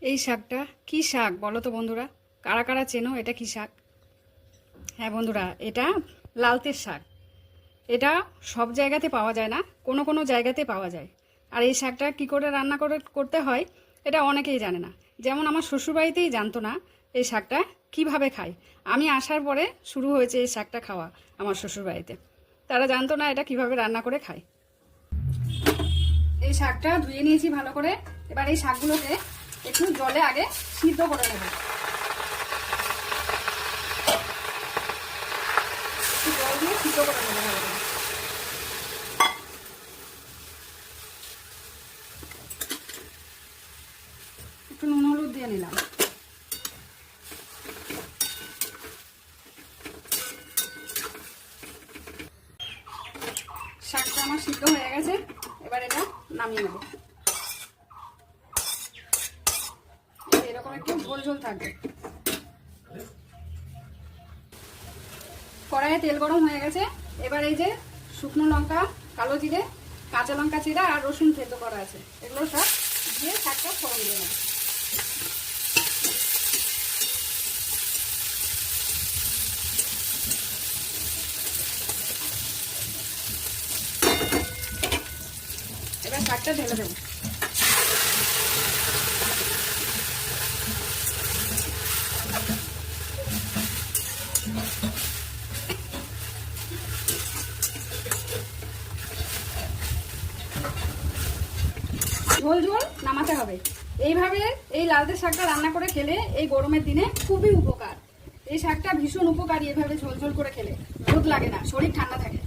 এই শাকটা কি শাক বলো তো বন্ধুরা? কারা কারা চেনো এটা কি শাক? হ্যাঁ বন্ধুরা, এটা লালতের শাক। এটা সব জায়গাতে পাওয়া যায় না, কোনো কোনো জায়গাতে পাওয়া যায়। আর এই শাকটা কি করে রান্না করতে হয় এটা অনেকেই জানে না। যেমন আমার শ্বশুরবাড়িতেই জানতো না এই শাকটা কিভাবে খায়। আমি আসার পরে শুরু হয়েছে এই শাকটা খাওয়া আমার শ্বশুরবাড়িতে। তারা জানতো না এটা কিভাবে রান্না করে খায়। এই শাকটা ধুয়ে নিয়েছি ভালো করে। এবার এই শাকগুলোকে একটু জলে আগে সিদ্ধ করে নেব। জল দিয়ে সিদ্ধ করে নেবো ভালো করে। একটু নুন হলুদ দিয়ে নিলাম। শাকটা আমার সিদ্ধ হয়ে গেছে, এবার এটা নামিয়ে নেব। এরকম একটু ঝোল ঝোল থাকবে। কড়াইয়ে তেল গরম হয়ে গেছে। এবার এই যে শুকনো লঙ্কা, কালো জিরে, কাঁচা লঙ্কা চিরা আর রসুন থেতো করা আছে, এগুলো সব দিয়ে শাকটা ফোড়ন দিয়ে নেব। এবার শাকটা ঢেলে দেবো। ঝোল ঝোল নামাতে হবে। এইভাবে এই লালদের শাকটা রান্না করে খেলে এই গরমের দিনে খুবই উপকার। এই শাকটা ভীষণ উপকারী, এভাবে ঝোল ঝোল করে খেলে রোদ লাগে না, শরীর ঠান্ডা থাকে।